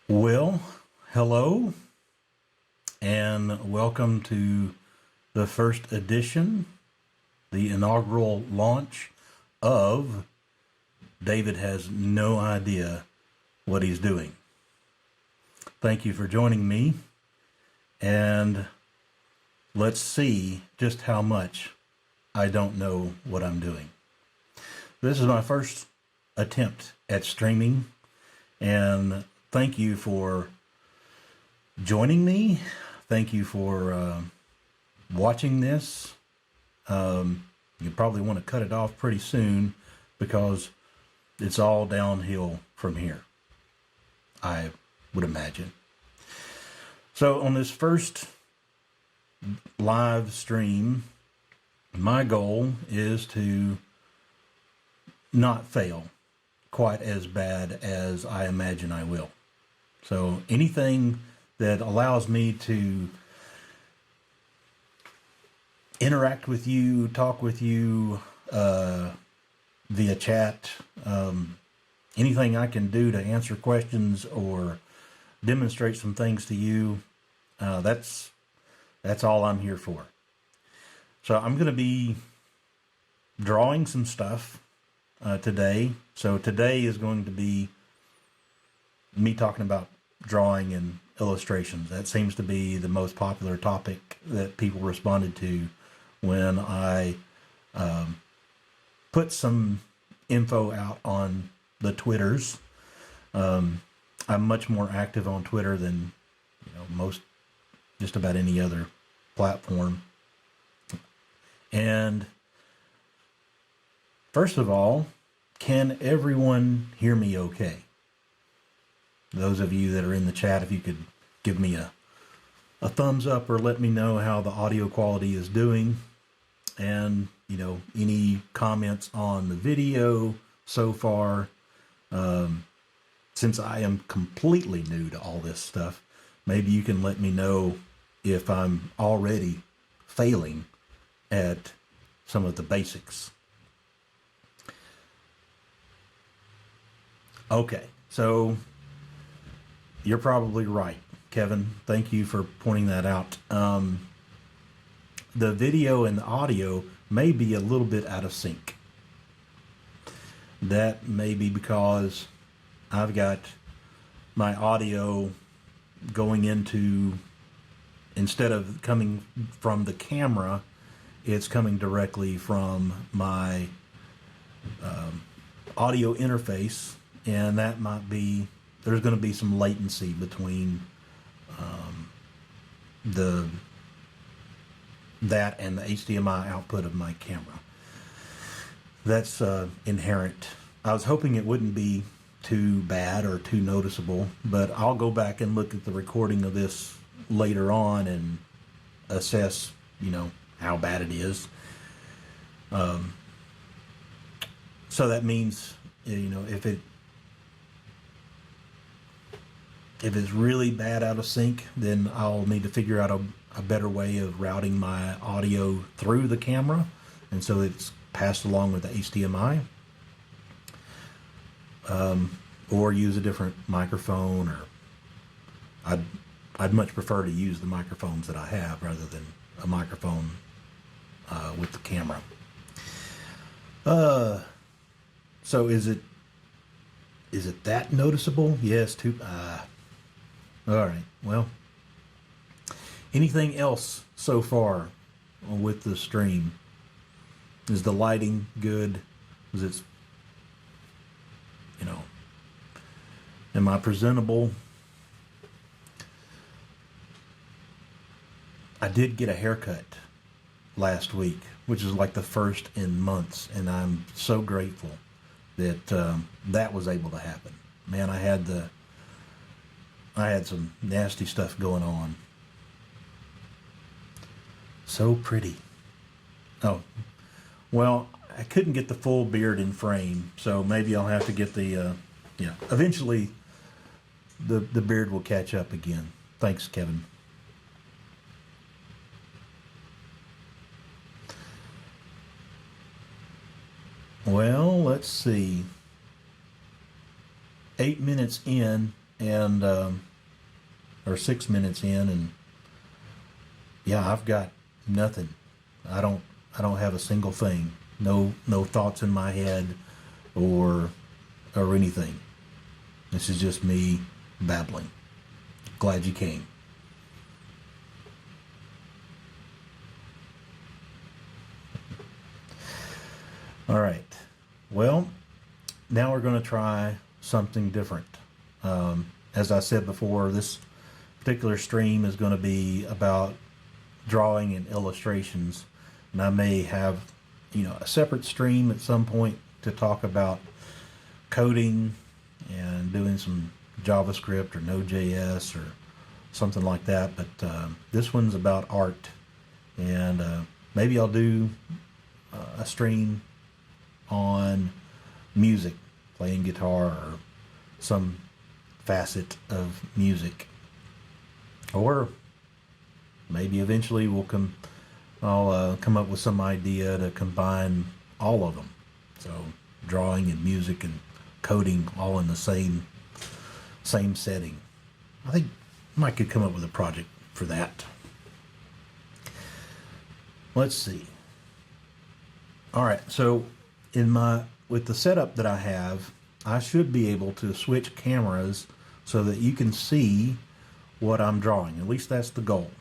Well, hello and welcome to the first edition, the inaugural launch of David Has No Idea What He's Doing. Thank you for joining me, and let's see just how much I don't know what I'm doing. This is my first attempt at streaming, and thank you for joining me. Thank you for watching this. You probably want to cut it off pretty soon because it's all downhill from here, I would imagine. So on this first live stream, my goal is to not fail quite as bad as I imagine I will. So anything that allows me to interact with you, talk with you via chat, anything I can do to answer questions or demonstrate some things to you, that's all I'm here for. So I'm going to be drawing some stuff today. So today is going to be me talking about drawing and illustrations. That seems to be the most popular topic that people responded to when I put some info out on the Twitters. I'm much more active on Twitter than most just about any other platform. And first of all, can everyone hear me okay? Those of you that are in the chat, if you could give me a thumbs up or let me know how the audio quality is doing. And, any comments on the video so far. Since I am completely new to all this stuff, maybe you can let me know if I'm already failing at some of the basics. Okay, so you're probably right, Kevin. Thank you for pointing that out. The video and the audio may be a little bit out of sync. That may be because I've got my audio going into, instead of coming from the camera, it's coming directly from my audio interface, and that might be, there's going to be some latency between that and the HDMI output of my camera. That's inherent. I was hoping it wouldn't be too bad or too noticeable, but I'll go back and look at the recording of this later on and assess, how bad it is. So that means, if it's really bad out of sync, then I'll need to figure out a better way of routing my audio through the camera, and so it's passed along with the HDMI, or use a different microphone, or I'd much prefer to use the microphones that I have rather than a microphone with the camera. So is it that noticeable? Yes, too. All right. Well, anything else so far with the stream? Is the lighting good? Is it, am I presentable? I did get a haircut last week, which is like the first in months, and I'm so grateful that that was able to happen. Man, I had some nasty stuff going on. So pretty. Oh, well, I couldn't get the full beard in frame, so maybe I'll have to get the, eventually the beard will catch up again. Thanks, Kevin. Well, let's see. 8 minutes in, and or 6 minutes in, and yeah, I've got nothing. I don't have a single thing. No thoughts in my head or anything. This is just me babbling. Glad you came. All right. Well, now we're going to try something different. As I said before, this particular stream is going to be about drawing and illustrations, and I may have, a separate stream at some point to talk about coding and doing some JavaScript or Node.js or something like that. But this one's about art, and maybe I'll do a stream on music, playing guitar or some facet of music, or maybe eventually I'll come up with some idea to combine all of them. So drawing and music and coding all in the same setting. I think I could come up with a project for that. Let's see. All right, so with the setup that I have, I should be able to switch cameras so that you can see what I'm drawing. At least that's the goal.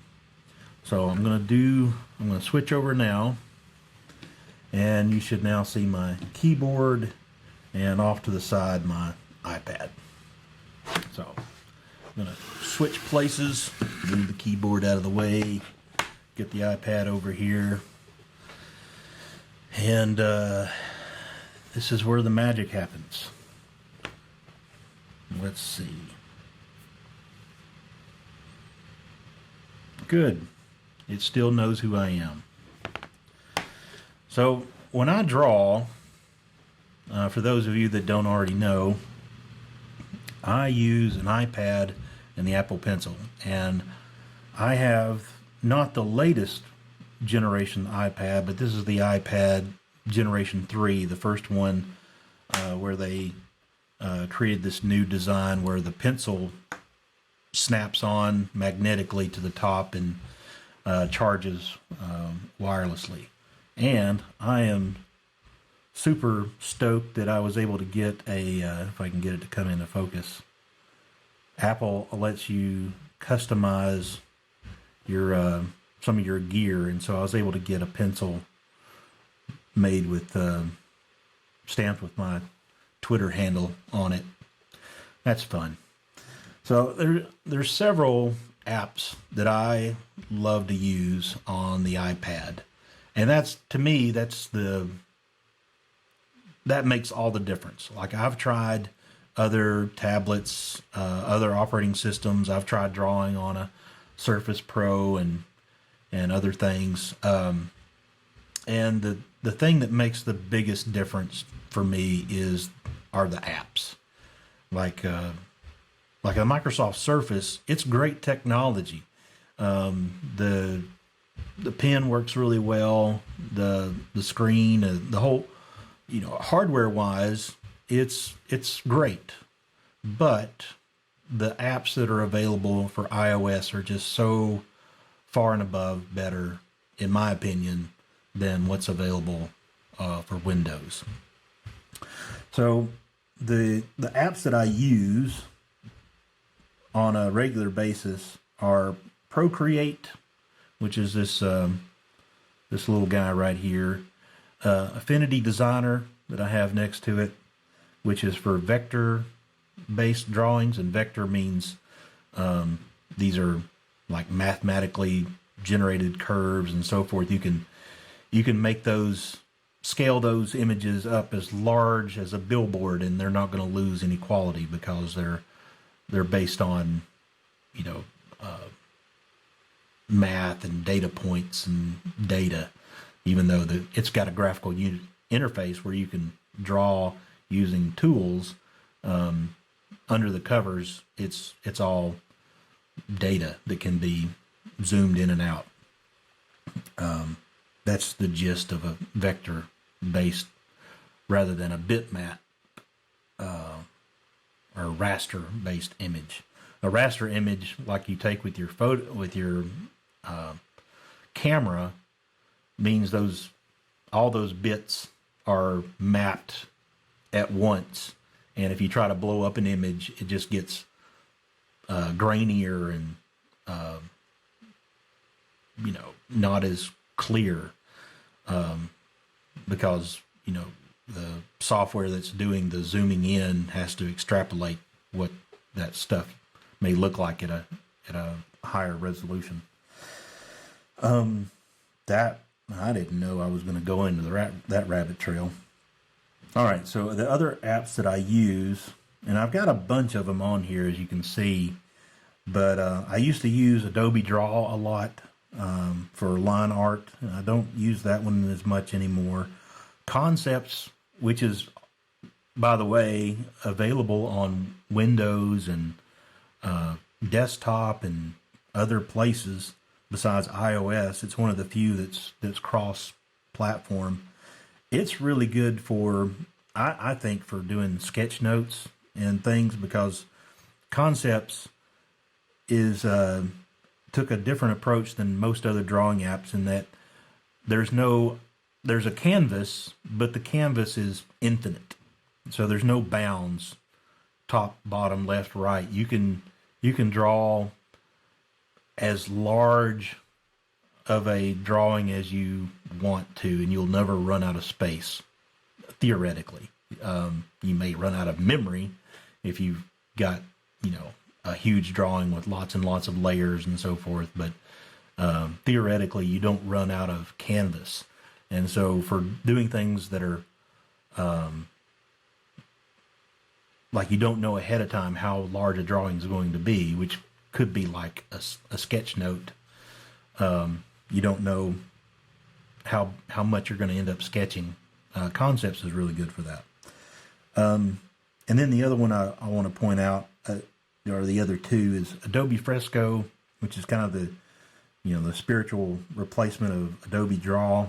So I'm going to switch over now, and you should now see my keyboard and off to the side my iPad. So I'm going to switch places, move the keyboard out of the way, get the iPad over here, and this is where the magic happens. Let's see. Good. It still knows who I am. So when I draw, for those of you that don't already know, I use an iPad and the Apple Pencil, and I have not the latest generation iPad, but this is the iPad generation 3, the first one where they created this new design where the pencil snaps on magnetically to the top and charges wirelessly. And I am super stoked that I was able to get if I can get it to come into focus. Apple lets you customize your some of your gear, and so I was able to get a pencil made with stamped with my Twitter handle on it. That's fun. So there's several apps that I love to use on the iPad, and that's, to me, that makes all the difference. Like, I've tried other tablets, other operating systems. I've tried drawing on a Surface Pro and other things. And the thing that makes the biggest difference for me are the apps. Like a Microsoft Surface, it's great technology. The pen works really well. The screen, the whole, hardware wise, it's great. But the apps that are available for iOS are just so far and above better, in my opinion, than what's available for Windows. So the apps that I use on a regular basis are Procreate, which is this little guy right here, Affinity Designer that I have next to it, which is for vector-based drawings, and vector means these are like mathematically generated curves and so forth. You can make those, scale those images up as large as a billboard, and they're not going to lose any quality because they're based on math and data points and data, even though it's got a graphical interface where you can draw using tools. Under the covers, it's all data that can be zoomed in and out. That's the gist of a vector based rather than a bitmap or or raster based image. A raster image, like you take with your camera, means all those bits are mapped at once, and if you try to blow up an image, it just gets grainier and not as clear, because the software that's doing the zooming in has to extrapolate what that stuff may look like at a higher resolution. That I didn't know I was going to go into that rabbit trail. All right, so the other apps that I use, and I've got a bunch of them on here, as you can see, but I used to use Adobe Draw a lot for line art. I don't use that one as much anymore. Concepts, which is, by the way, available on Windows and desktop and other places besides iOS. It's one of the few that's cross-platform. It's really good for, I think, for doing sketch notes and things, because Concepts took a different approach than most other drawing apps in that there's a canvas, but the canvas is infinite. So there's no bounds, top, bottom, left, right. You can draw as large of a drawing as you want to, and you'll never run out of space, theoretically. You may run out of memory if you've got, a huge drawing with lots and lots of layers and so forth, but theoretically you don't run out of canvas. And so for doing things that are like you don't know ahead of time how large a drawing is going to be, which could be like a sketch note. You don't know how much you're going to end up sketching. Concepts is really good for that. And then the other one I want to point out, or the other two, is Adobe Fresco, which is kind of the spiritual replacement of Adobe Draw.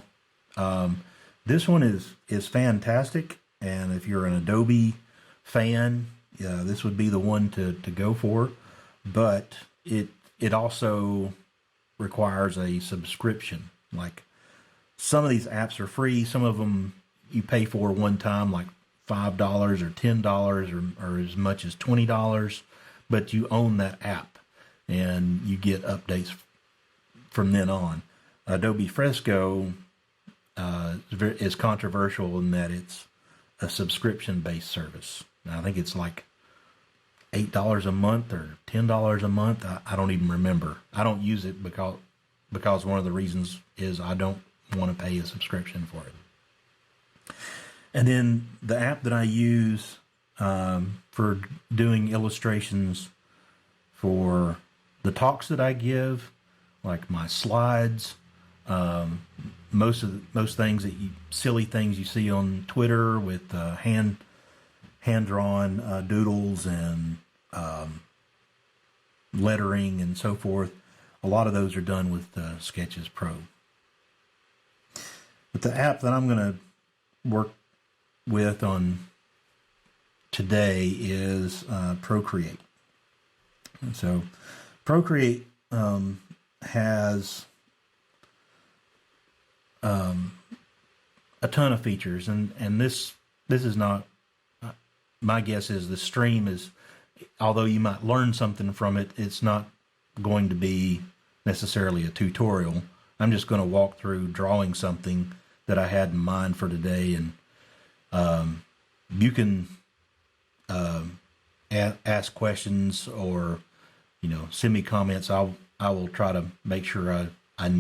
This one is fantastic, and if you're an Adobe fan, this would be the one to go for. But it also requires a subscription. Like, some of these apps are free, some of them you pay for one time, like $5 or $10 or as much as $20, but you own that app and you get updates from then on. Adobe Fresco is controversial in that it's a subscription-based service. Now, I think it's like $8 a month or $10 a month. I don't even remember. I don't use it because one of the reasons is I don't want to pay a subscription for it. And then the app that I use for doing illustrations for the talks that I give, like my slides, most things silly things you see on Twitter with hand-drawn doodles and lettering and so forth. A lot of those are done with Sketches Pro. But the app that I'm going to work with on today is Procreate. And so Procreate has a ton of features, and this is not, my guess is the stream is, although you might learn something from it, it's not going to be necessarily a tutorial. I'm just going to walk through drawing something that I had in mind for today, and you can ask questions or send me comments. I will try to make sure I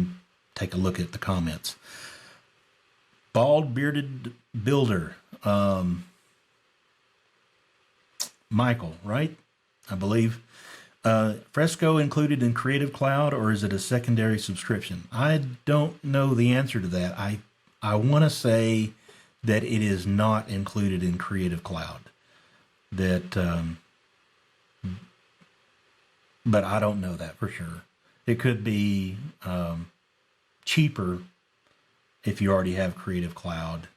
take a look at the comments. Bald Bearded Builder, Michael, right? I believe. Fresco included in Creative Cloud, or is it a secondary subscription? I don't know the answer to that. I want to say that it is not included in Creative Cloud. But I don't know that for sure. It could be cheaper if you already have Creative Cloud.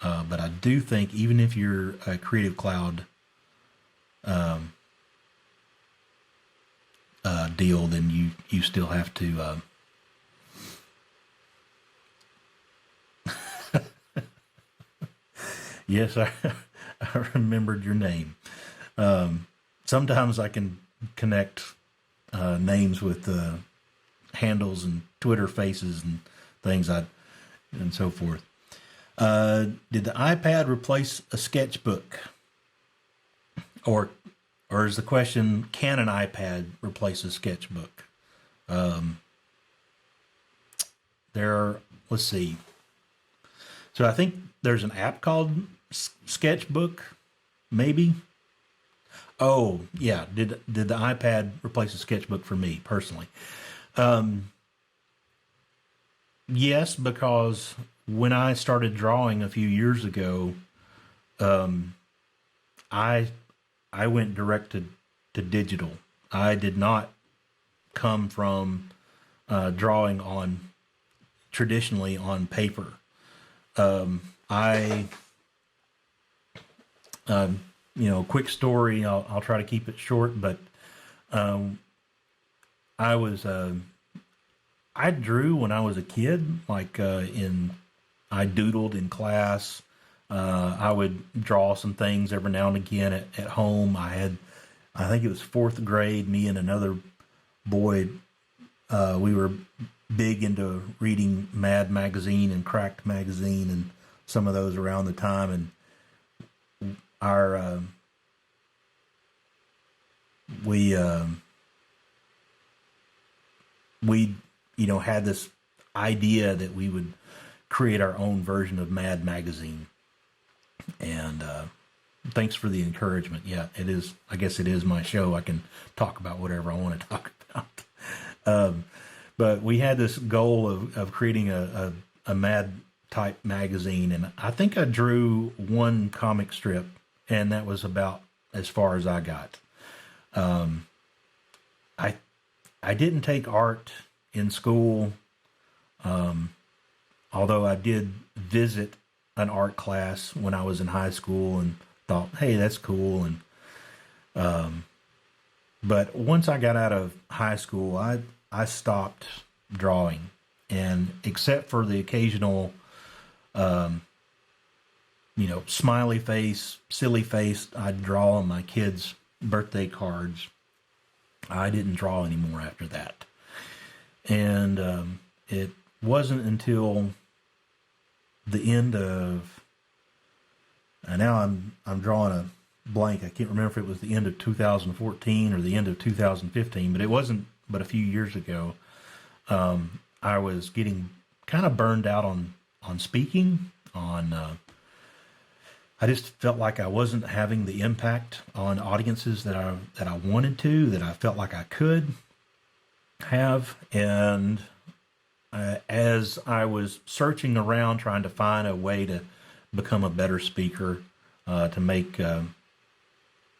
But I do think even if you're a Creative Cloud deal, then you still have to. Yes, I remembered your name. Sometimes I can connect names with handles and Twitter faces and things and so forth. Did the iPad replace a sketchbook? Or is the question, can an iPad replace a sketchbook? Let's see. So I think there's an app called Sketchbook, maybe. Oh yeah, did the iPad replace a sketchbook for me personally? Yes, because when I started drawing a few years ago, I I went direct to digital. I did not come from drawing on traditionally on paper. I quick story. I'll try to keep it short, but I was I drew when I was a kid. I doodled in class. I would draw some things every now and again at home. I think it was fourth grade. Me and another boy, we were big into reading Mad magazine and Cracked magazine and some of those around the time. And our we had this idea that we would create our own version of Mad magazine. And thanks for the encouragement. Yeah, it is. I guess it is my show. I can talk about whatever I want to talk about. But we had this goal of creating a Mad type magazine, and I think I drew one comic strip, and that was about as far as I got. I didn't take art in school, although I did visit an art class when I was in high school and thought, hey, that's cool. And but once I got out of high school, I stopped drawing, and except for the occasional smiley face, silly face I'd draw on my kids' birthday cards, I didn't draw anymore after that. And it wasn't until the end of, and now I'm drawing a blank. I can't remember if it was the end of 2014 or the end of 2015, but it wasn't but a few years ago. I was getting kind of burned out on speaking. I just felt like I wasn't having the impact on audiences that I wanted to, that I felt like I could have. And as I was searching around trying to find a way to become a better speaker, to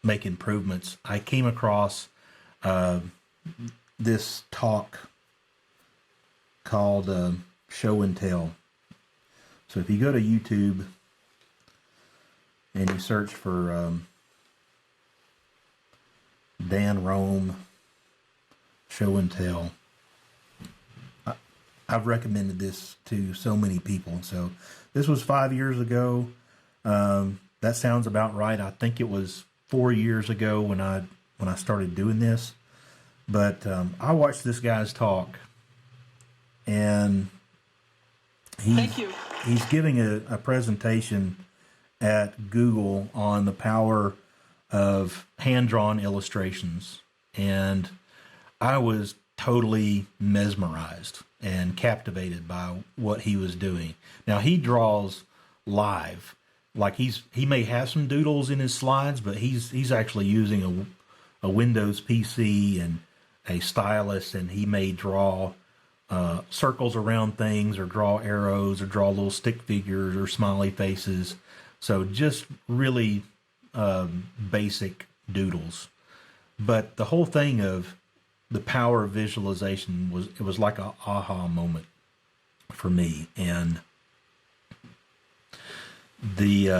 make improvements, I came across this talk called Show and Tell. So if you go to YouTube and you search for Dan Rome Show and Tell, I've recommended this to so many people. So this was 5 years ago. That sounds about right. I think it was 4 years ago when I started doing this. But I watched this guy's talk, and he's giving a presentation at Google on the power of hand-drawn illustrations. And I was totally mesmerized and captivated by what he was doing. Now, he draws live. Like he may have some doodles in his slides, but he's actually using a Windows PC and a stylus, and he may draw circles around things, or draw arrows, or draw little stick figures or smiley faces. So just really basic doodles. But the whole thing of the power of visualization was like a aha moment for me. And the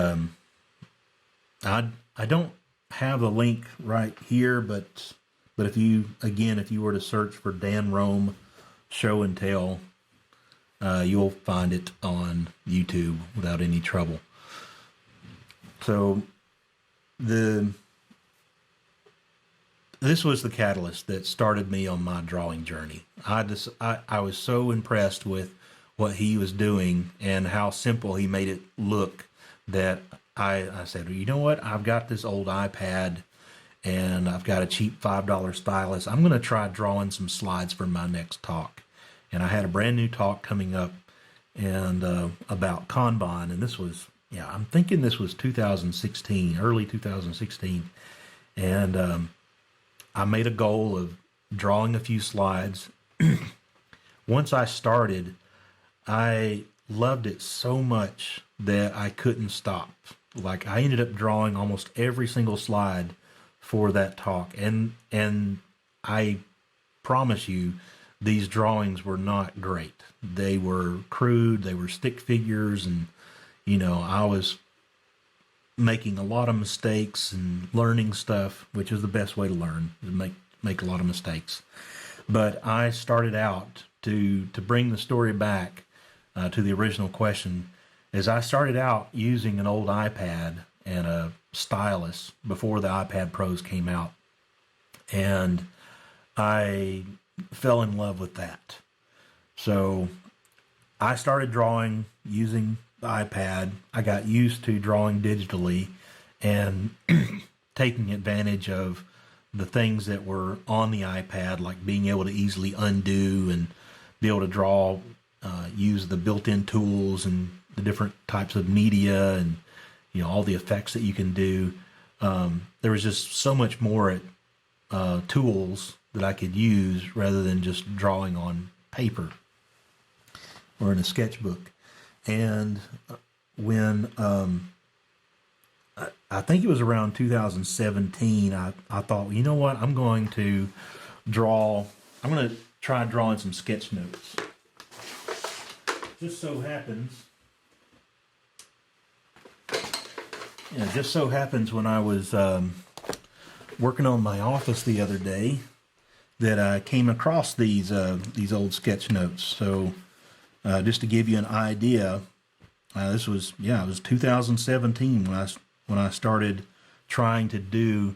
I don't have a link right here, but if you were to search for Dan Rome Show and Tell, you'll find it on YouTube without any trouble. So this was the catalyst that started me on my drawing journey. I was so impressed with what he was doing and how simple he made it look that I said, you know what? I've got this old iPad and I've got a cheap $5 stylus. I'm going to try drawing some slides for my next talk. And I had a brand new talk coming up and about Kanban. And this was, I'm thinking this was 2016, early 2016. And I made a goal of drawing a few slides. Once I started, I loved it so much that I couldn't stop. Like, I ended up drawing almost every single slide for that talk. And I promise you, these drawings were not great. They were crude, they were stick figures, and, I was making a lot of mistakes and learning stuff, which is the best way to learn, is make a lot of mistakes. But I started out to bring the story back to the original question, is I started out using an old iPad and a stylus before the iPad Pros came out. And I fell in love with that. So I started drawing using the iPad. I got used to drawing digitally and taking advantage of the things that were on the iPad, like being able to easily undo and be able to draw, use the built-in tools and the different types of media and, all the effects that you can do. There was just so much more tools that I could use rather than just drawing on paper or in a sketchbook. And when I think it was around 2017, I thought, you know what, I'm going to try drawing some sketch notes. Just so happens when I was working on my office the other day that I came across these old sketch notes. So just to give you an idea, it was 2017 when I started trying to do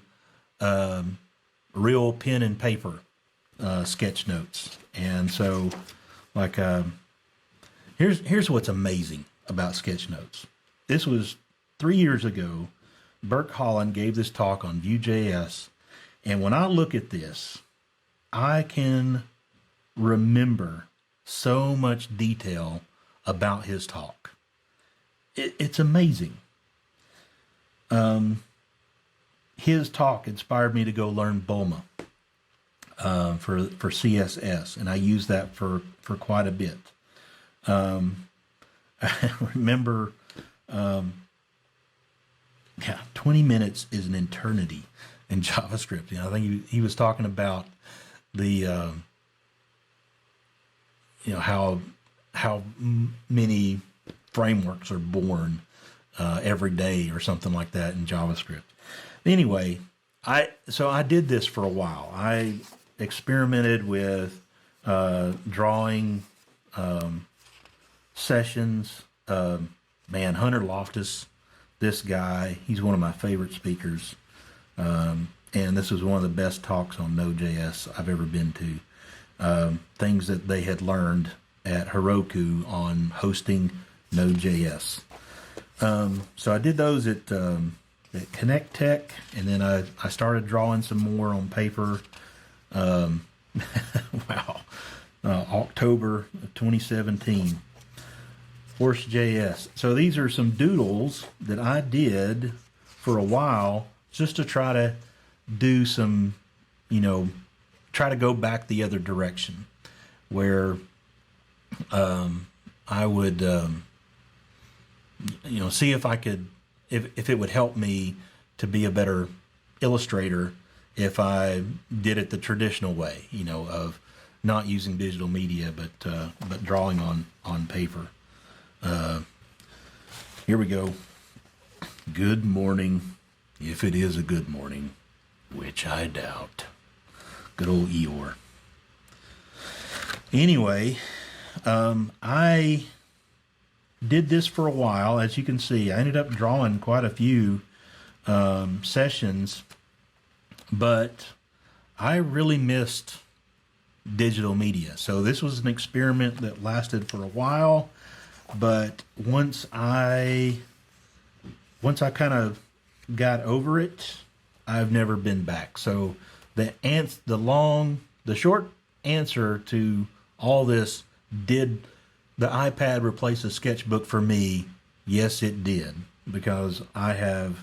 real pen and paper sketch notes. And so, like, here's what's amazing about sketch notes. This was 3 years ago. Burke Holland gave this talk on Vue.js, and when I look at this, I can remember so much detail about his talk. It's amazing. His talk inspired me to go learn Bulma for CSS, and I use that for quite a bit. I remember, 20 minutes is an eternity in JavaScript. I think he was talking about the how many frameworks are born every day or something like that in JavaScript. Anyway, I did this for a while. I experimented with drawing sessions. Hunter Loftus, this guy, he's one of my favorite speakers. And this was one of the best talks on Node.js I've ever been to. Things that they had learned at Heroku on hosting Node.js. So I did those at Connect Tech, and then I started drawing some more on paper. October of 2017. Horse.js. So these are some doodles that I did for a while just to try to do some, try to go back the other direction, where I would, see if I could, if it would help me to be a better illustrator if I did it the traditional way, of not using digital media, but drawing on paper. Here we go. Good morning. if it is a good morning, which I doubt. Good old Eeyore. Anyway, I did this for a while. As you can see, I ended up drawing quite a few sessions, but I really missed digital media. So this was an experiment that lasted for a while, but once I kind of got over it, I've never been back. So the short answer to all this, did the iPad replace a sketchbook for me? Yes, it did, because I have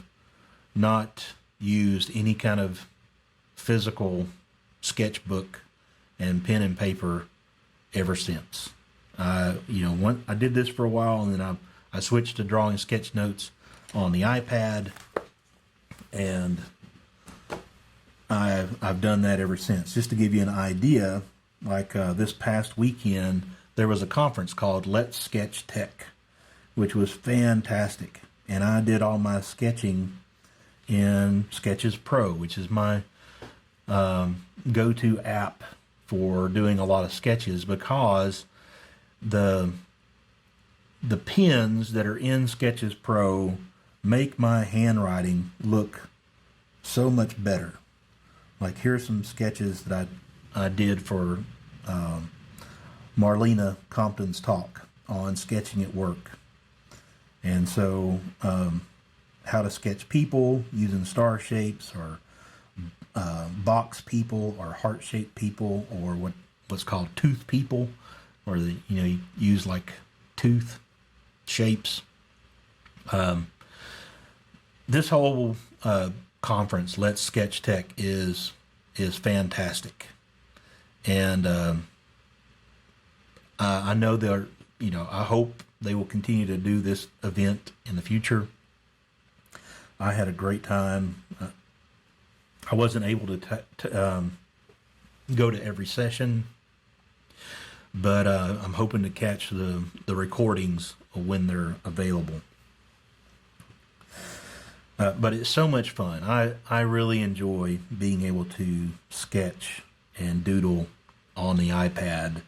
not used any kind of physical sketchbook and pen and paper ever since. I did this for a while, and then I switched to drawing sketch notes on the iPad, and I've done that ever since. Just to give you an idea, like this past weekend, there was a conference called Let's Sketch Tech, which was fantastic. And I did all my sketching in Sketches Pro, which is my go-to app for doing a lot of sketches, because the pens that are in Sketches Pro make my handwriting look so much better. Like, here's some sketches that I did for Marlena Compton's talk on sketching at work. And so how to sketch people using star shapes, or box people, or heart-shaped people, or what's called tooth people, or you use like tooth shapes. This whole conference, Let's Sketch Tech, is fantastic, and I know I hope they will continue to do this event in the future. I had a great time. I wasn't able to go to every session, but I'm hoping to catch the recordings when they're available. But it's so much fun. I really enjoy being able to sketch and doodle on the iPad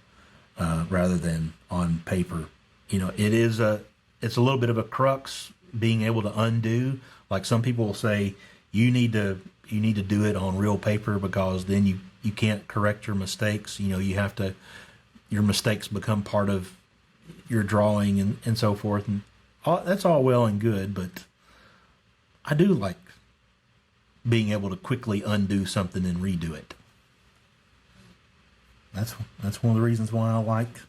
rather than on paper. It's a little bit of a crux being able to undo. Like, some people will say, you need to do it on real paper, because then you can't correct your mistakes. Your mistakes become part of your drawing and so forth. And that's all well and good, but I do like being able to quickly undo something and redo it. That's one of the reasons why I like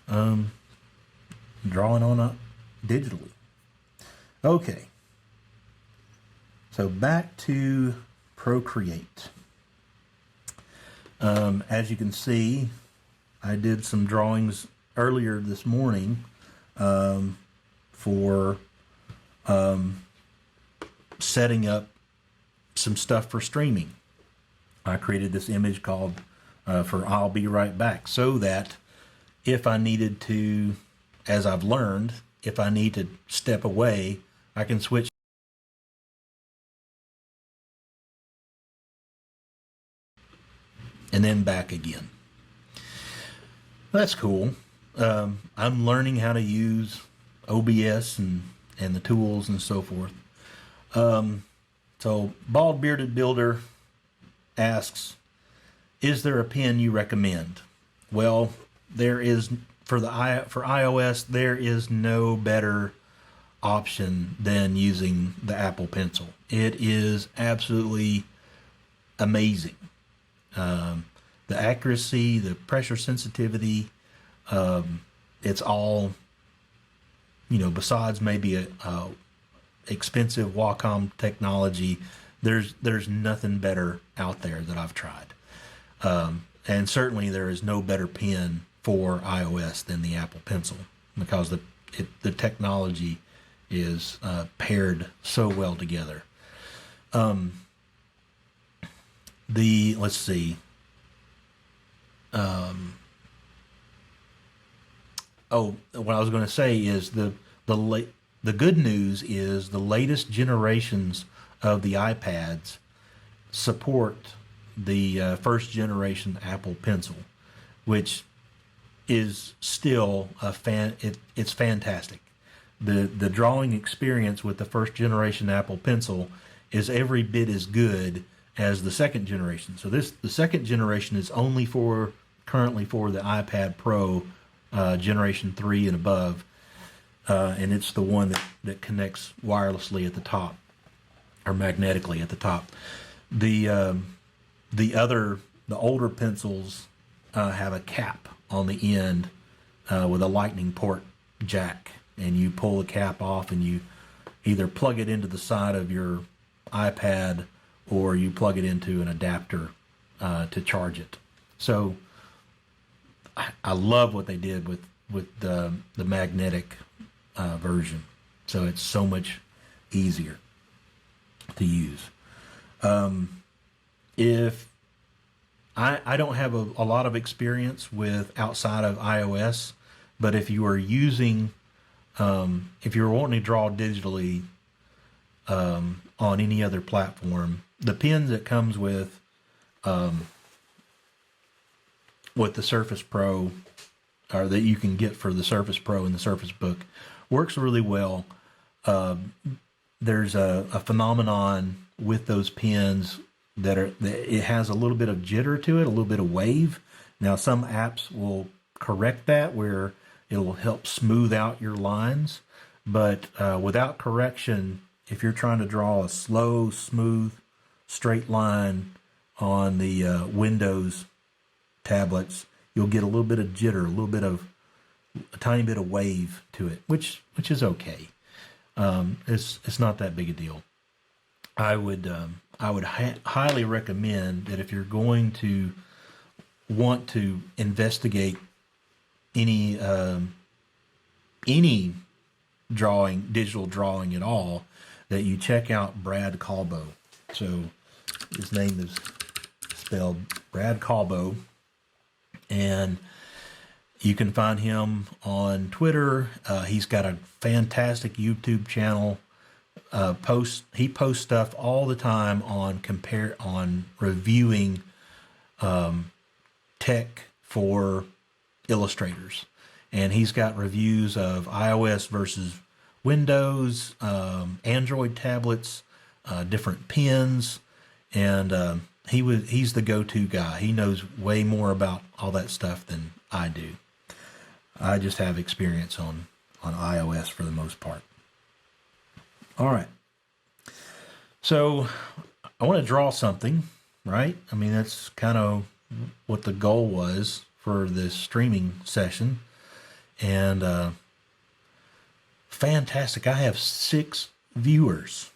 drawing on digitally. Okay, so back to Procreate. As you can see, I did some drawings earlier this morning for setting up some stuff for streaming. I created this image called for I'll Be Right Back, so that if I needed to, as I've learned, if I need to step away, I can switch and then back again. That's cool. I'm learning how to use OBS and the tools and so forth. So Bald Bearded Builder asks, is there a pen you recommend? Well, there is, for iOS, there is no better option than using the Apple Pencil. It is absolutely amazing. The accuracy, the pressure sensitivity, it's all, besides maybe a expensive Wacom technology, there's nothing better out there that I've tried. And certainly there is no better pen for iOS than the Apple Pencil, because the technology is paired so well together. Let's see. What I was going to say is the good news is the latest generations of the iPads support the first generation Apple Pencil, which is still it's fantastic. The drawing experience with the first generation Apple Pencil is every bit as good as the second generation. So the second generation is only currently for the iPad Pro generation 3 and above, and it's the one that connects wirelessly at the top or magnetically at the top. The older pencils have a cap on the end with a lightning port jack, and you pull the cap off and you either plug it into the side of your iPad or you plug it into an adapter to charge it. So I love what they did with the magnetic version. So it's so much easier to use. If I don't have a lot of experience with outside of iOS, but if you are using, if you're wanting to draw digitally on any other platform, the pens that comes with the Surface Pro, or that you can get for the Surface Pro and the Surface Book, works really well. There's a phenomenon with those pens that it has a little bit of jitter to it, a little bit of wave. Now, some apps will correct that where it will help smooth out your lines, but without correction, if you're trying to draw a slow, smooth, straight line on the Windows tablets, you'll get a little bit of jitter, a tiny bit of wave to it, which is okay. It's not that big a deal. I would highly recommend that if you're going to want to investigate any digital drawing at all, that you check out Brad Calbo. So his name is spelled Brad Calbo, and you can find him on Twitter. He's got a fantastic YouTube channel. He posts stuff all the time on reviewing tech for illustrators, and he's got reviews of iOS versus Windows, Android tablets, different pens, and he's the go-to guy. He knows way more about all that stuff than I do. I just have experience on iOS for the most part. All right. So I want to draw something, right? I mean, that's kind of what the goal was for this streaming session. And fantastic. I have 6 viewers.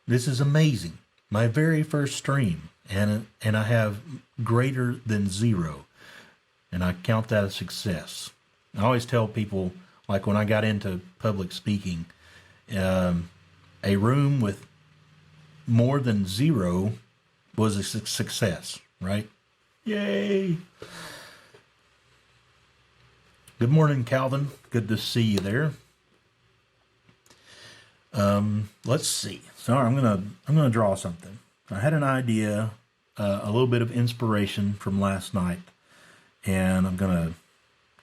This is amazing. My very first stream. And I have greater than 0. And I count that a success. I always tell people, like when I got into public speaking, a room with more than 0 was a success, right? Yay! Good morning, Calvin. Good to see you there. Let's see. Sorry, I'm gonna draw something. I had an idea, a little bit of inspiration from last night, and I'm gonna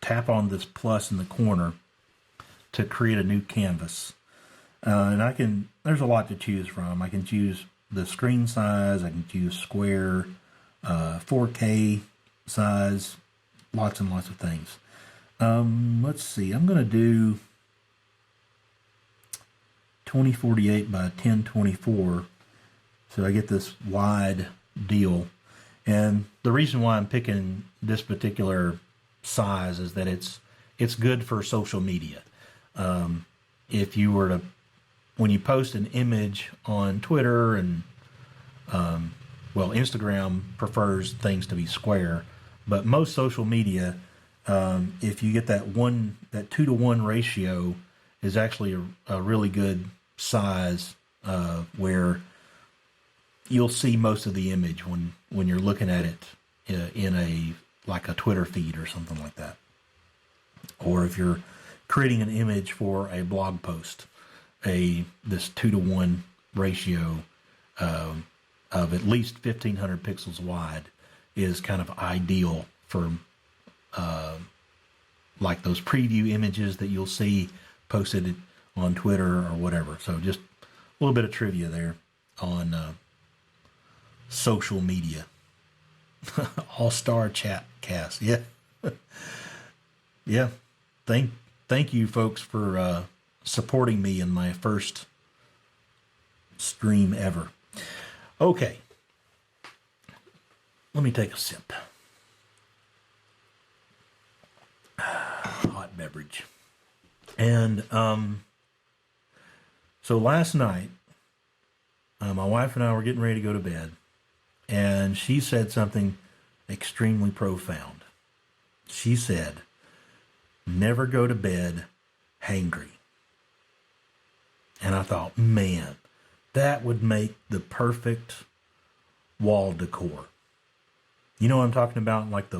tap on this plus in the corner to create a new canvas. And there's a lot to choose from. I can choose the screen size, I can choose square, 4K size, lots and lots of things. Let's see, I'm going to do 2048 by 1024, so I get this wide deal. And the reason why I'm picking this particular size is that it's good for social media. If you were to, when you post an image on Twitter and Instagram prefers things to be square, but most social media, if you get that 2-to-1 ratio, is actually a really good size where you'll see most of the image when you're looking at it in a Twitter feed or something like that, or if you're creating an image for a blog post, this 2-to-1 ratio of at least 1,500 pixels wide is kind of ideal for like those preview images that you'll see posted on Twitter or whatever. So just a little bit of trivia there on social media. All-star chat cast. Yeah. Yeah. Thank you folks for supporting me in my first stream ever. Okay. Let me take a sip. Hot beverage. And so last night, my wife and I were getting ready to go to bed, and she said something extremely profound. She said, "Never go to bed hangry." And I thought, man, that would make the perfect wall decor. You know what I'm talking about? Like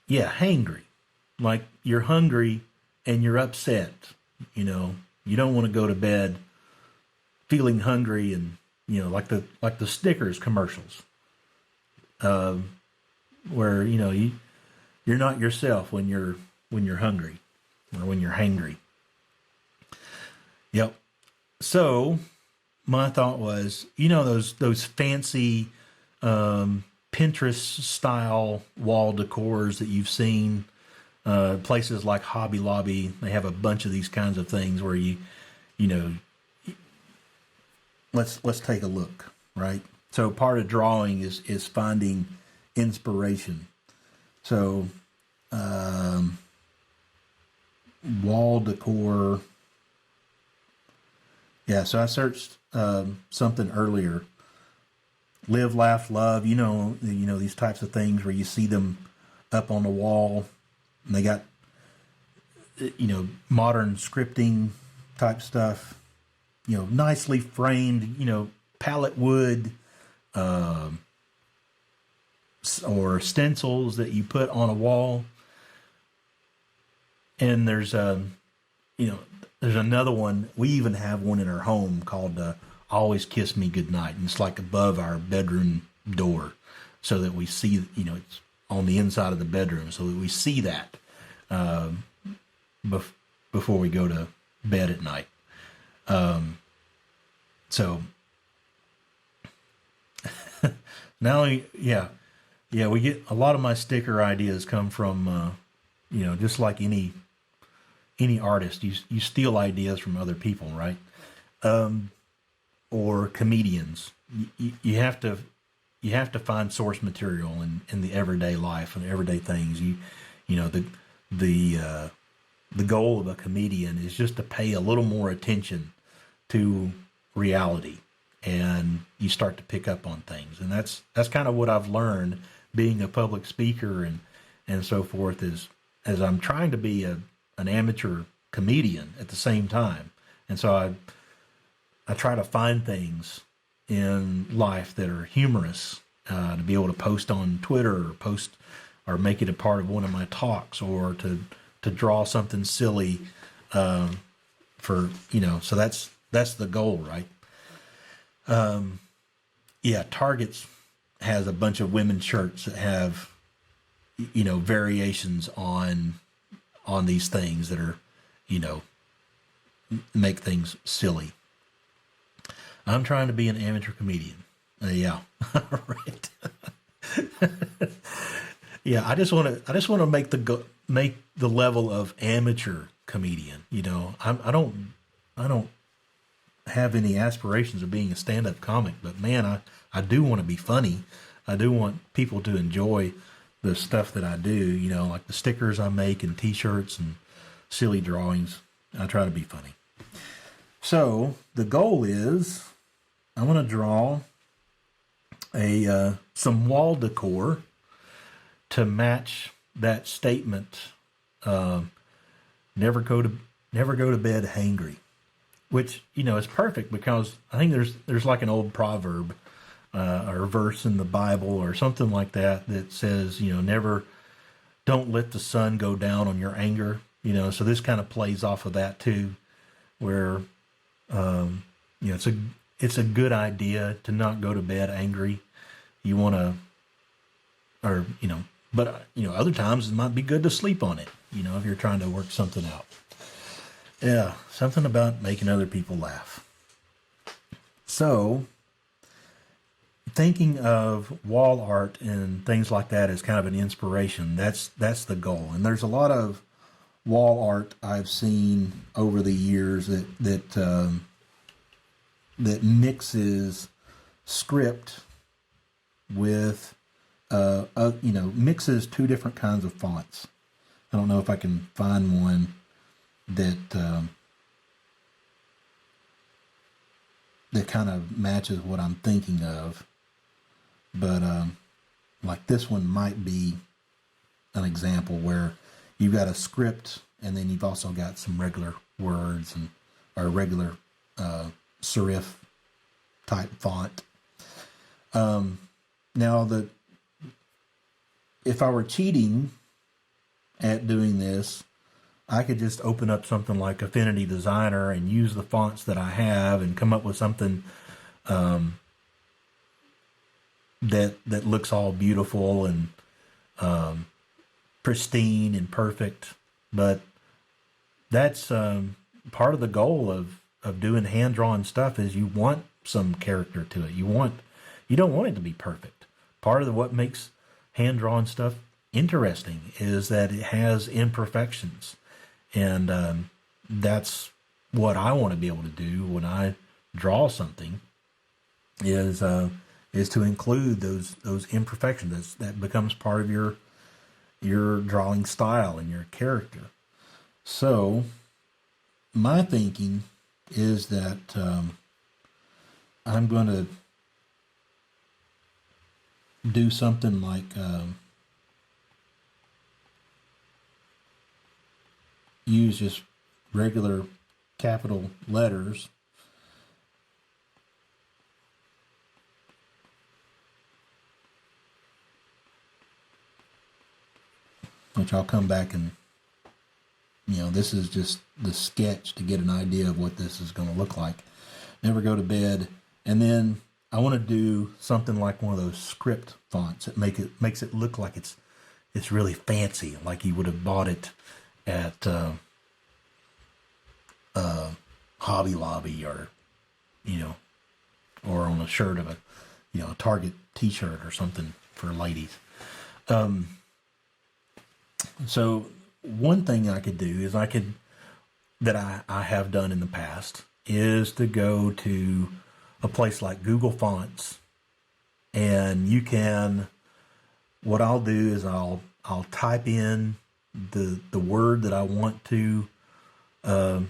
hangry. Like you're hungry and you're upset. You know, you don't want to go to bed feeling hungry, and like the Snickers commercials, where you're not yourself when you're hungry or when you're hangry. Yep. So my thought was, those fancy Pinterest style wall decors that you've seen, places like Hobby Lobby. They have a bunch of these kinds of things where let's take a look, right? So part of drawing is finding inspiration. So wall decor. Yeah, so I searched something earlier. Live, laugh, love. These types of things where you see them up on the wall, and they got modern scripting type stuff. Nicely framed. Palette wood, or stencils that you put on a wall. And there's another one. We even have one in our home called "Always Kiss Me Goodnight," and it's like above our bedroom door, so that we see. It's on the inside of the bedroom, so that we see that before we go to bed at night. So now, we get a lot of my sticker ideas come from, just like any artist, you steal ideas from other people, right? Or comedians. You have to find source material in the everyday life and everyday things. The goal of a comedian is just to pay a little more attention to reality, and you start to pick up on things. And that's kind of what I've learned being a public speaker and so forth, is as I'm trying to be an amateur comedian at the same time. And so I try to find things in life that are humorous, to be able to post on Twitter or make it a part of one of my talks, or to draw something silly, so that's the goal, right? Target's has a bunch of women's shirts that have, variations on these things that are, make things silly. I'm trying to be an amateur comedian. Yeah. Right. Yeah. I just want to make the level of amateur comedian. I don't have any aspirations of being a stand-up comic, but man, I do want to be funny. I do want people to enjoy the stuff that I do, like the stickers I make and t-shirts and silly drawings. I try to be funny. So the goal is I want to draw some wall decor to match that statement. Never go to bed hangry, which is perfect, because I think there's like an old proverb or a verse in the Bible or something like that says, don't let the sun go down on your anger. So this kind of plays off of that too, where it's it's a good idea to not go to bed angry. You want to, or, but, other times it might be good to sleep on it, if you're trying to work something out. Yeah, something about making other people laugh. So, thinking of wall art and things like that as kind of an inspiration, that's the goal. And there's a lot of wall art I've seen over the years that mixes script with mixes two different kinds of fonts. I don't know if I can find one that kind of matches what I'm thinking of, but like this one might be an example where you've got a script and then you've also got some regular words or regular serif type font. Now if I were cheating at doing this, I could just open up something like Affinity Designer and use the fonts that I have and come up with something that looks all beautiful and pristine and perfect. But that's part of the goal of doing hand-drawn stuff is you want some character to it. You don't want it to be perfect. Part of what makes hand-drawn stuff interesting is that it has imperfections. And that's what I want to be able to do when I draw something is to include those imperfections. That becomes part of your drawing style and your character. So my thinking is that I'm going to do something like use just regular capital letters, which I'll come back and, this is just the sketch to get an idea of what this is going to look like. Never go to bed. And then I want to do something like one of those script fonts that makes it look like it's really fancy, like you would have bought it at Hobby Lobby or on a shirt of a Target t-shirt or something for ladies. So one thing I could do is that I have done in the past is to go to a place like Google Fonts, and what I'll do is I'll type in the word that I want to, I'll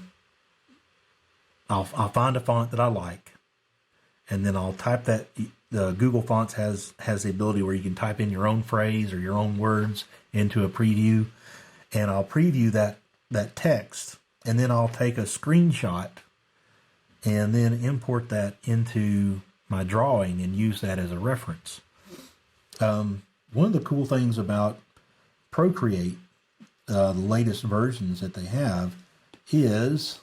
find a font that I like, and then I'll type that. The Google Fonts has the ability where you can type in your own phrase or your own words into a preview, and I'll preview that text, and then I'll take a screenshot and then import that into my drawing and use that as a reference. One of the cool things about Procreate, the latest versions that they have, is,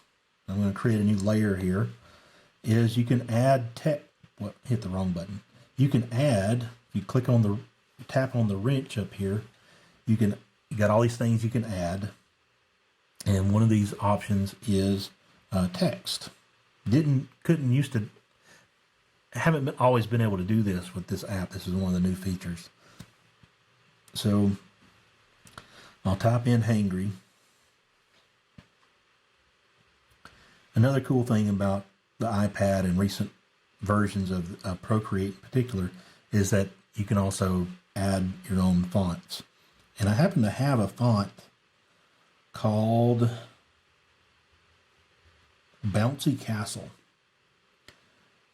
I'm going to create a new layer here, is you can add text. Hit the wrong button. You can add, you tap on the wrench up here, you got all these things you can add, and one of these options is text. Haven't always been able to do this with this app. This is one of the new features. So I'll type in Hangry. Another cool thing about the iPad and recent versions of Procreate in particular is that you can also add your own fonts. And I happen to have a font called Bouncy Castle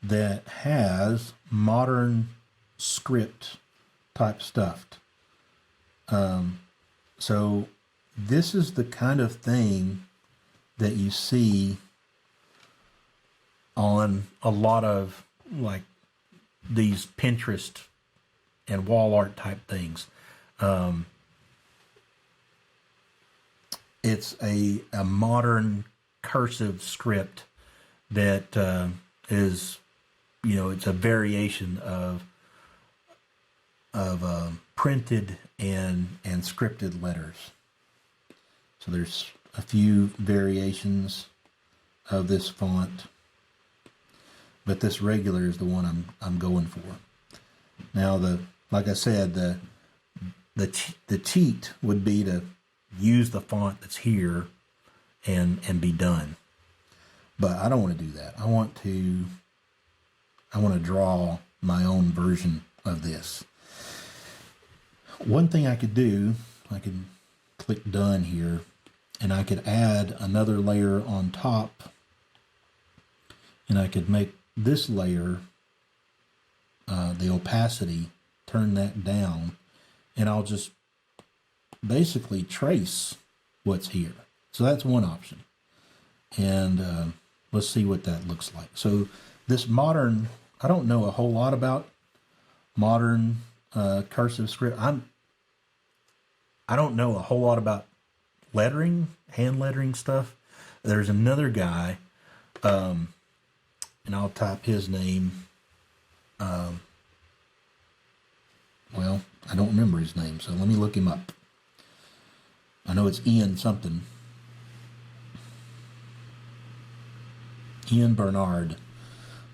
that has modern script type stuff. So this is the kind of thing that you see on a lot of like these Pinterest and wall art type things. It's a modern cursive script that is it's a variation of printed and scripted letters. So there's a few variations of this font, but this regular is the one I'm going for. Now, like I said, the cheat would be to use the font that's here and be done. But I don't want to do that. I want to draw my own version of this. One thing I could do, I could click done here, and I could add another layer on top, and I could make this layer, the opacity, turn that down, and I'll just basically trace what's here. So that's one option. And let's see what that looks like. So this modern, I don't know a whole lot about modern cursive script. I don't know a whole lot about lettering, hand lettering stuff. There's another guy, and I'll type his name. Well, I don't remember his name, so let me look him up. I know it's Ian something. Ian Bernard.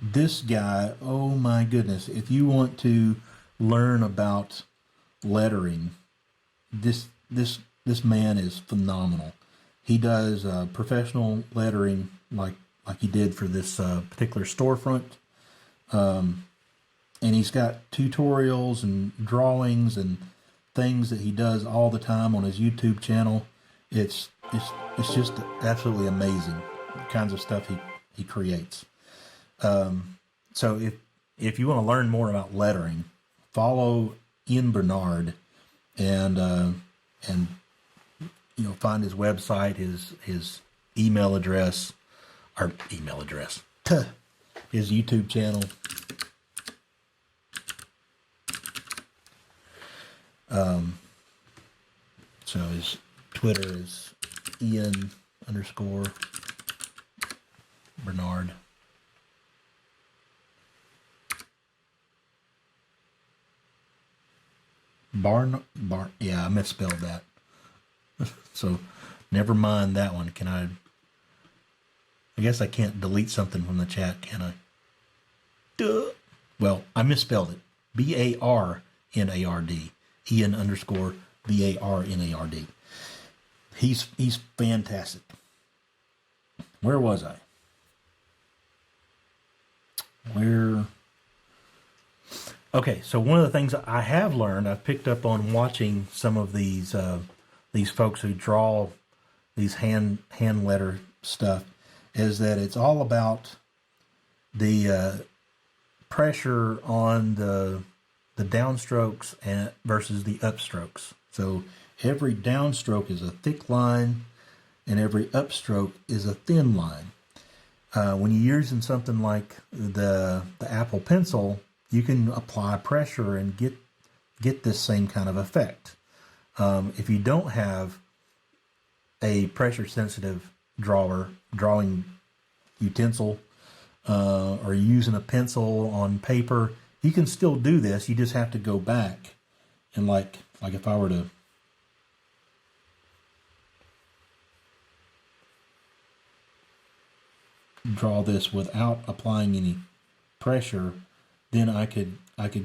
This guy, oh my goodness, if you want to learn about lettering, this man is phenomenal. He does professional lettering like he did for this particular storefront. And he's got tutorials and drawings and things that he does all the time on his YouTube channel. It's just absolutely amazing, the kinds of stuff he creates. So if you want to learn more about lettering, follow Ian Bernard and find his website, his email address, his YouTube channel. So his Twitter is Ian_Bernard. Yeah, I misspelled that. So never mind that one. I guess I can't delete something from the chat, can I? Duh. Well, I misspelled it. Barnard. Ian_Barnard. He's fantastic. Where was I? Okay, so one of the things I have learned, I've picked up on watching some of these folks who draw these hand letter stuff, is that it's all about the pressure on the downstrokes versus the upstrokes. So every downstroke is a thick line, and every upstroke is a thin line. When you're using something like the Apple Pencil, you can apply pressure and get this same kind of effect. If you don't have a pressure-sensitive drawing utensil, or using a pencil on paper, you can still do this. You just have to go back and like if I were to draw this without applying any pressure, then I could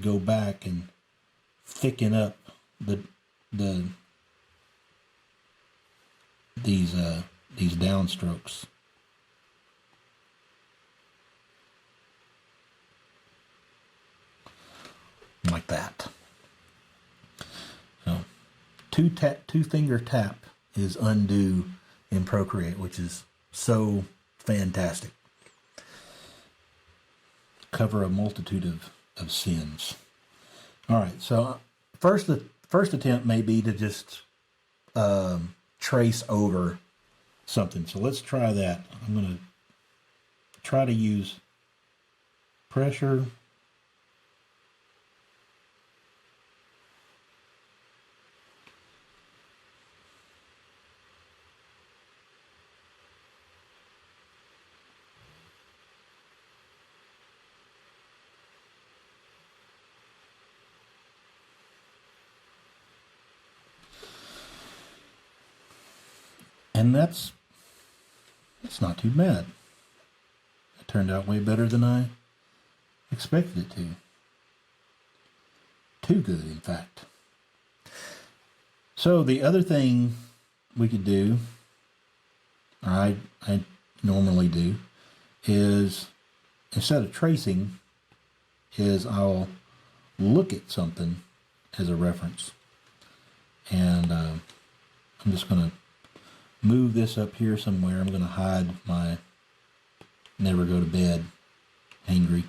go back and thicken up these downstrokes. Like that. So two finger tap is undo in Procreate, which is so fantastic. Cover a multitude of sins. All right, so first attempt may be to just trace over something. So let's try that. I'm going to try to use pressure. And that's not too bad. It turned out way better than I expected it to. Too good, in fact. So the other thing we could do, or I normally do, is instead of tracing, is I'll look at something as a reference. And I'm just going to move this up here somewhere. I'm going to hide my never go to bed, Hangry.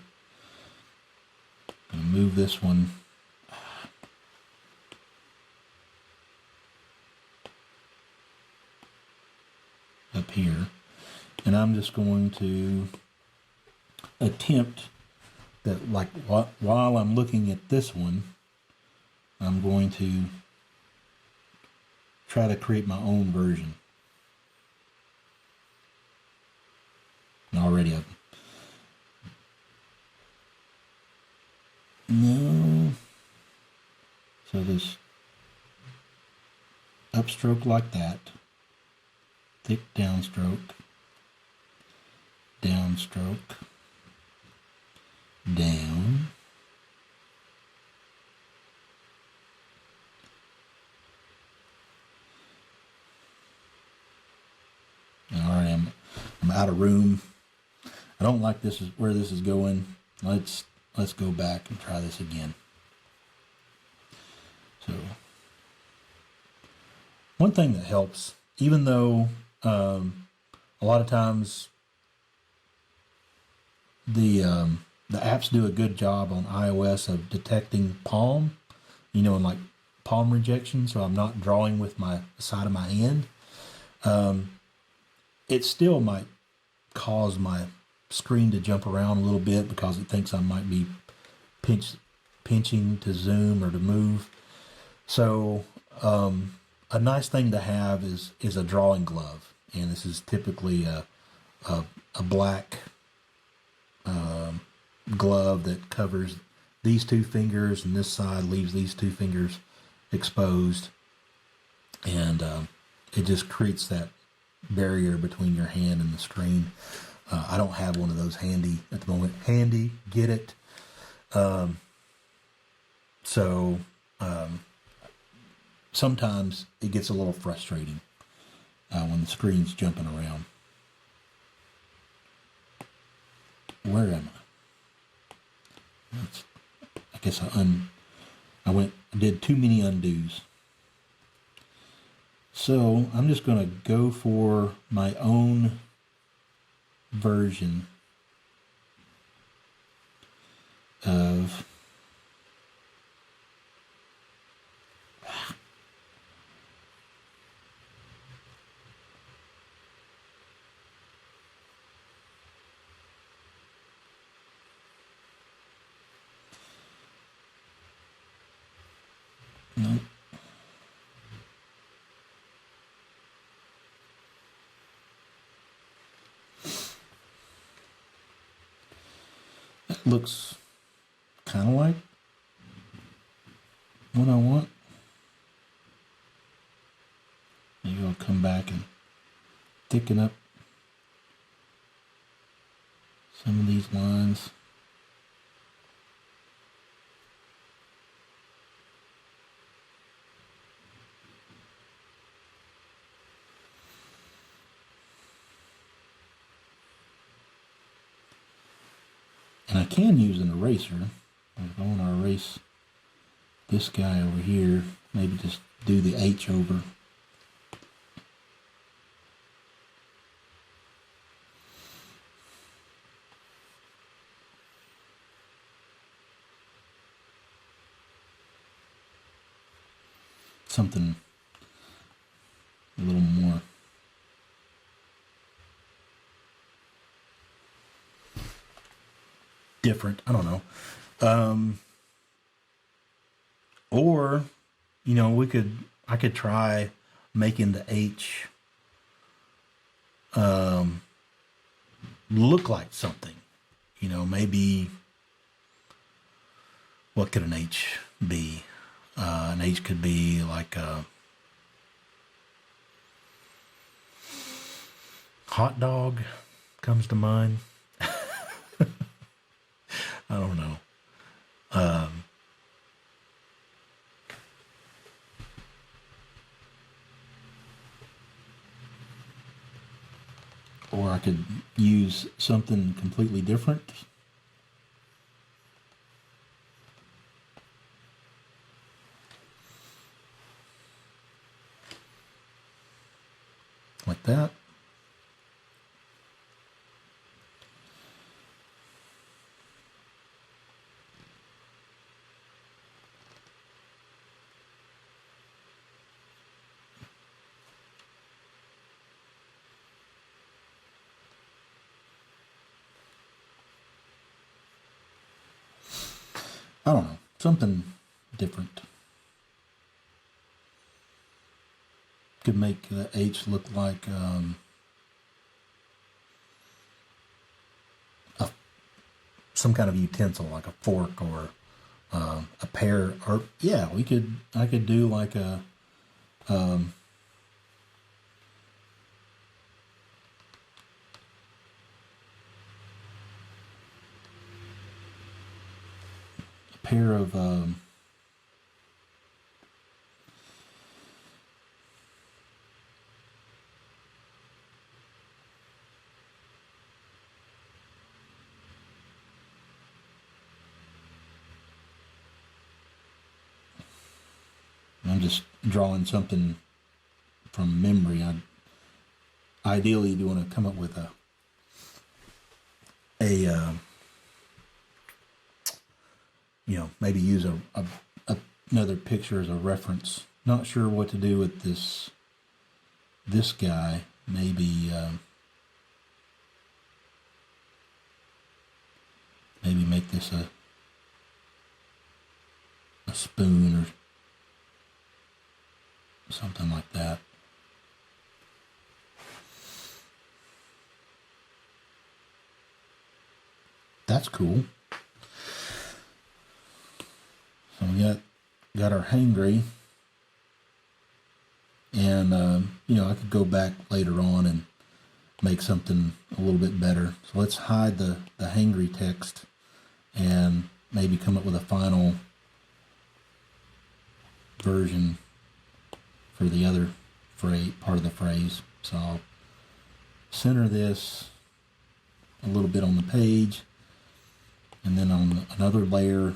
I'm going to move this one up here. And I'm just going to attempt that, like, while I'm looking at this one, I'm going to try to create my own version. And already I've... No. So this upstroke like that. Thick downstroke. Downstroke. Down. Alright, I'm out of room. I don't like this is where this is going. Let's go back and try this again. So one thing that helps, even though a lot of times the apps do a good job on iOS of detecting palm, and like palm rejection, so I'm not drawing with my side of my hand. It still might cause my screen to jump around a little bit because it thinks I might be pinching to zoom or to move. So a nice thing to have is a drawing glove, and this is typically a black glove that covers these two fingers, and this side leaves these two fingers exposed, and it just creates that barrier between your hand and the screen. I don't have one of those handy at the moment. Handy, get it. So sometimes it gets a little frustrating when the screen's jumping around. Where am I? I guess I did too many undos. So I'm just going to go for my own version of no. That looks kind of like what I want. Maybe I'll come back and thicken up some of these lines. And I can use an eraser. If I want to erase this guy over here, maybe just do the H over. Something a little more different. I don't know. Or, I could try making the H look like something. Maybe, what could an H be? An H could be like Hot dog comes to mind. I don't know. Or I could use something completely different. Like that. I don't know, something different. Could make the H look like some kind of utensil, like a fork or a pear. Or yeah, I could do like a pair of I'm just drawing something from memory. Ideally you want to come up with a maybe use another picture as a reference. Not sure what to do with this guy. Maybe make this a spoon or something like that. That's cool. So we got our Hangry, and I could go back later on and make something a little bit better. So let's hide the Hangry text and maybe come up with a final version for the other part of the phrase. So I'll center this a little bit on the page, and then on another layer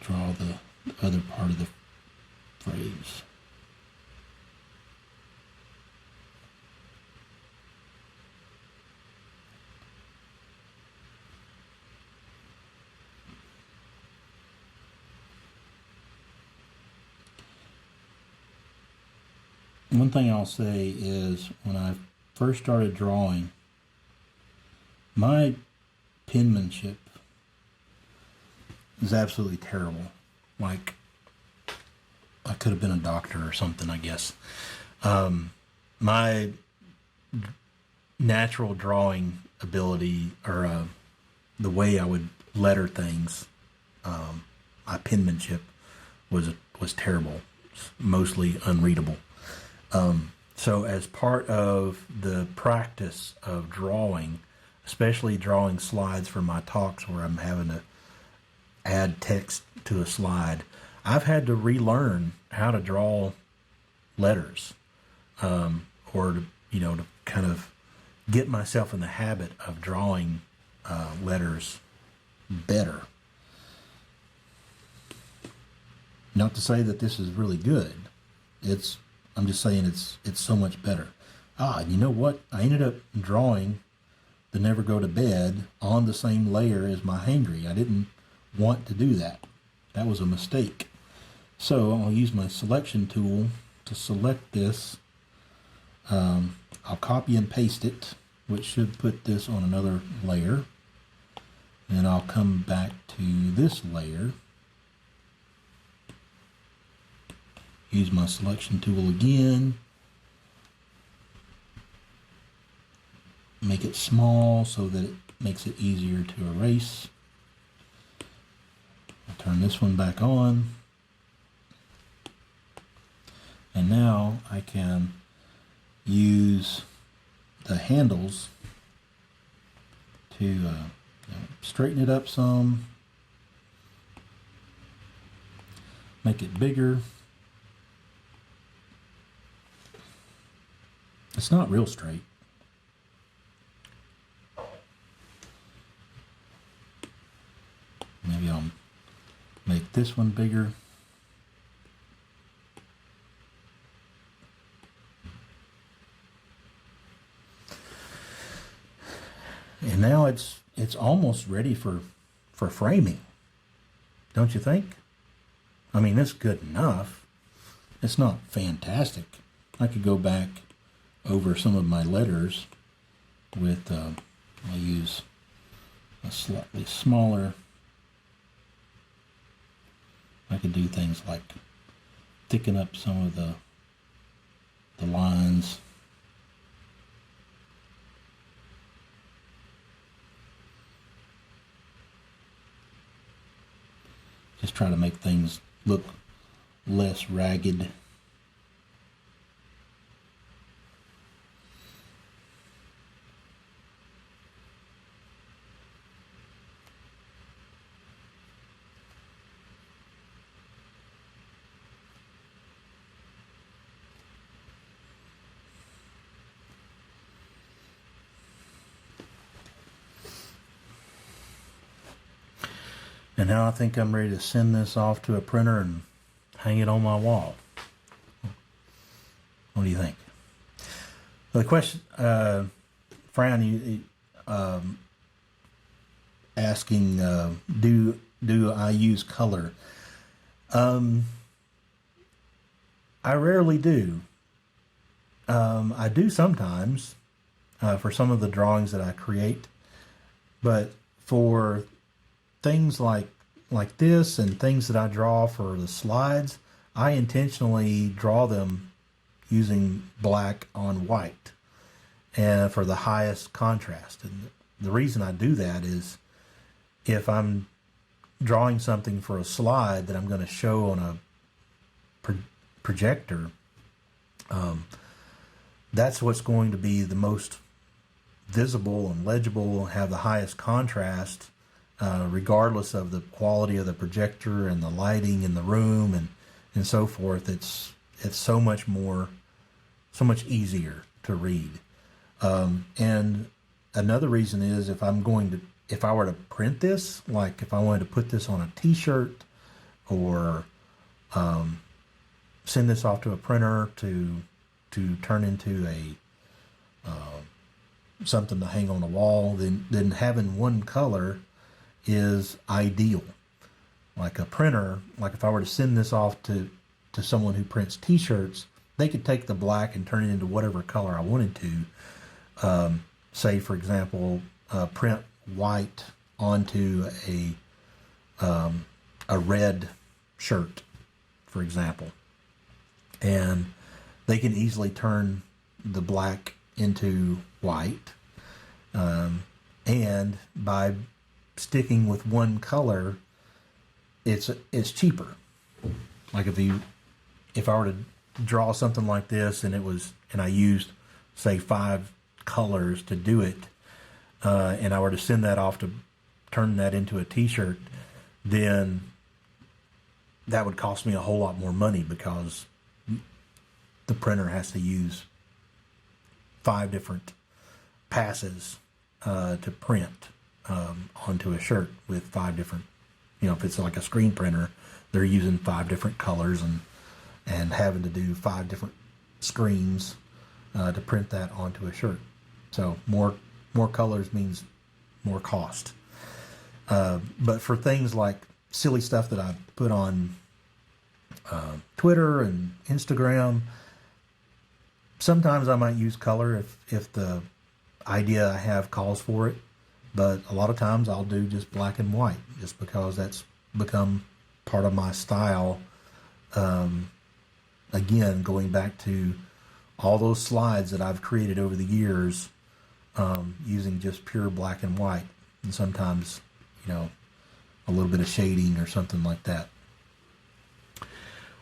draw the other part of the phrase. One thing I'll say is when I first started drawing, my penmanship is absolutely terrible. Like, I could have been a doctor or something, I guess. My natural drawing ability, or the way I would letter things, my penmanship was terrible, mostly unreadable. So as part of the practice of drawing, especially drawing slides for my talks where I'm having to add text to a slide, I've had to relearn how to draw letters, or to kind of get myself in the habit of drawing letters better. Not to say that this is really good. I'm just saying it's so much better. And you know what? I ended up drawing the Never Go to Bed on the same layer as my Hangry. I didn't want to do that. That was a mistake. So I'll use my selection tool to select this. I'll copy and paste it, which should put this on another layer. And I'll come back to this layer. Use my selection tool again. Make it small so that it makes it easier to erase. Turn this one back on. And now I can use the handles to straighten it up some, make it bigger. It's not real straight. Maybe I'll make this one bigger. And now it's almost ready for framing, don't you think? I mean, it's good enough. It's not fantastic. I could go back over some of my letters with, I'll use a slightly smaller. I could do things like thicken up some of the lines. Just try to make things look less ragged. And now I think I'm ready to send this off to a printer and hang it on my wall. What do you think? The question, Fran, you asking, do I use color? I rarely do. I do sometimes for some of the drawings that I create, but for things like this and things that I draw for the slides, I intentionally draw them using black on white and for the highest contrast. And the reason I do that is if I'm drawing something for a slide that I'm going to show on a projector, that's what's going to be the most visible and legible, have the highest contrast, regardless of the quality of the projector and the lighting in the room and so forth. It's so much easier to read. And another reason is if I were to print this, like if I wanted to put this on a t-shirt or send this off to a printer to turn into something to hang on the wall, then having one color is ideal. Like a printer, like if I were to send this off to someone who prints t-shirts, they could take the black and turn it into whatever color I wanted to. Say, for example, print white onto a red shirt, for example. And they can easily turn the black into white. And by sticking with one color, it's cheaper. Like if I were to draw something like this and I used say 5 colors to do it, and I were to send that off to turn that into a t-shirt, then that would cost me a whole lot more money because the printer has to use 5 different passes to print onto a shirt with 5 different, if it's like a screen printer, they're using 5 different colors and having to do 5 different screens to print that onto a shirt. So more colors means more cost. But for things like silly stuff that I put on Twitter and Instagram, sometimes I might use color if the idea I have calls for it. But a lot of times I'll do just black and white just because that's become part of my style. Again, going back to all those slides that I've created over the years, using just pure black and white. And sometimes, a little bit of shading or something like that.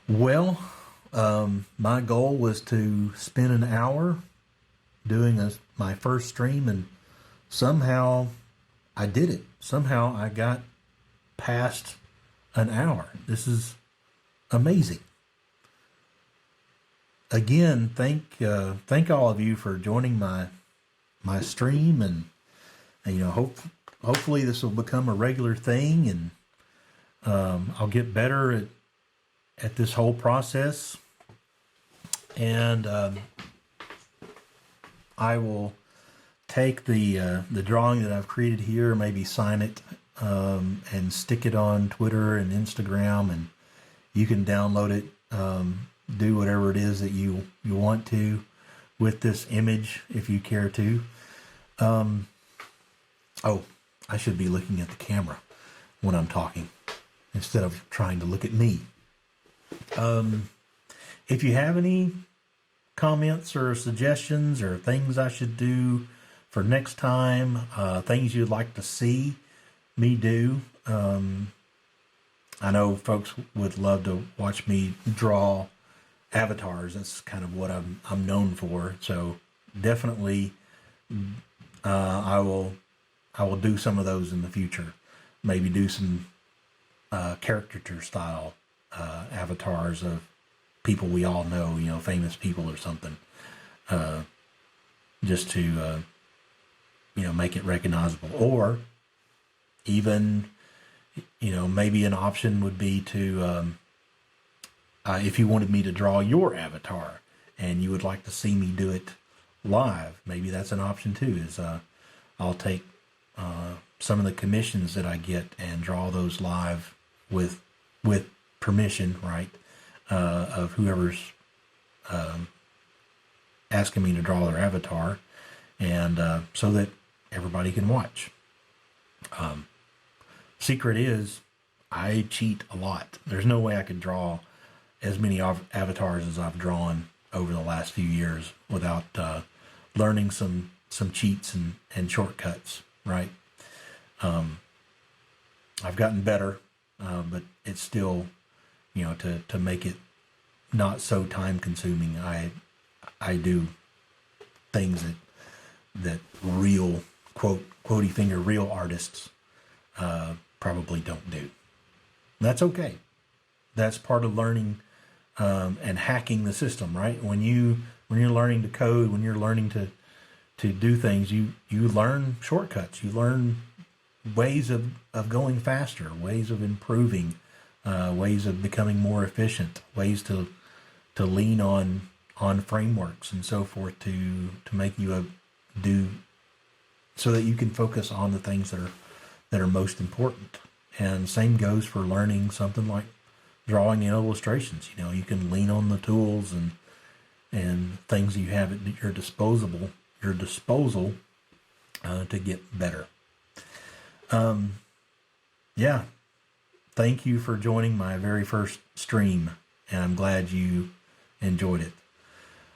Well, my goal was to spend an hour doing my first stream, and somehow I did it. Somehow I got past an hour. This is amazing. Again, thank all of you for joining my stream, and hopefully this will become a regular thing, and I'll get better at this whole process, and I will take the drawing that I've created here, maybe sign it and stick it on Twitter and Instagram, and you can download it, do whatever it is that you want to with this image if you care to. Oh, I should be looking at the camera when I'm talking instead of trying to look at me. If you have any comments or suggestions or things I should do for next time, things you'd like to see me do, I know folks would love to watch me draw avatars. That's kind of what I'm known for. So definitely, I will do some of those in the future. Maybe do some caricature style avatars of people we all know, famous people or something, just to make it recognizable. Or even maybe an option would be to if you wanted me to draw your avatar and you would like to see me do it live, maybe that's an option too. Is I'll take some of the commissions that I get and draw those live with permission, right, of whoever's asking me to draw their avatar, and so that everybody can watch. Secret is I cheat a lot. There's no way I could draw as many avatars as I've drawn over the last few years without learning some cheats and shortcuts, right? I've gotten better, but it's still, to make it not so time consuming, I do things that real quotey finger real artists probably don't do. That's okay. That's part of learning and hacking the system, right? When you're learning to code, when you're learning to do things, you learn shortcuts. You learn ways of going faster, ways of improving, ways of becoming more efficient, ways to lean on frameworks and so forth to make you do so that you can focus on the things that are most important. And same goes for learning something like drawing in illustrations. You can lean on the tools and things you have at your disposal to get better. Yeah. Thank you for joining my very first stream, and I'm glad you enjoyed it.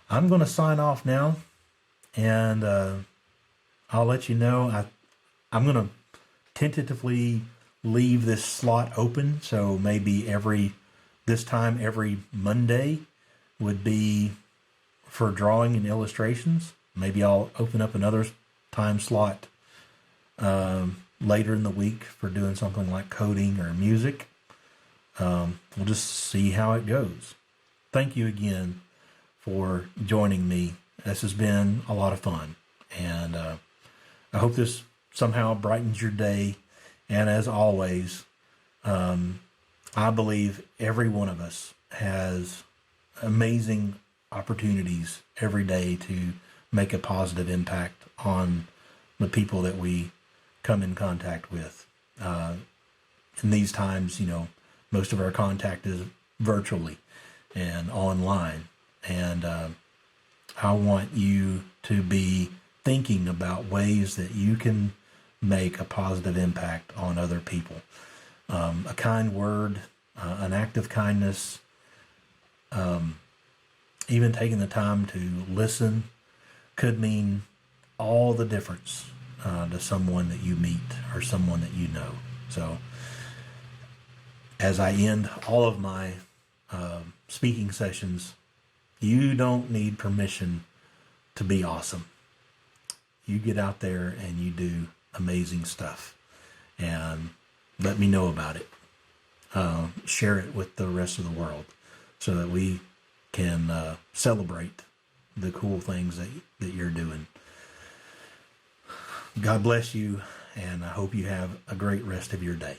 I'm going to sign off now, and I'll let you know. I'm going to tentatively leave this slot open, so maybe every Monday would be for drawing and illustrations. Maybe I'll open up another time slot later in the week for doing something like coding or music. We'll just see how it goes. Thank you again for joining me. This has been a lot of fun, and I hope this somehow brightens your day. And as always, I believe every one of us has amazing opportunities every day to make a positive impact on the people that we come in contact with. In these times, most of our contact is virtually and online. And I want you to be thinking about ways that you can make a positive impact on other people. A kind word, an act of kindness, even taking the time to listen could mean all the difference to someone that you meet or someone that you know. So as I end all of my speaking sessions, you don't need permission to be awesome. You get out there and you do amazing stuff, and let me know about it. Share it with the rest of the world so that we can celebrate the cool things that you're doing. God bless you, and I hope you have a great rest of your day.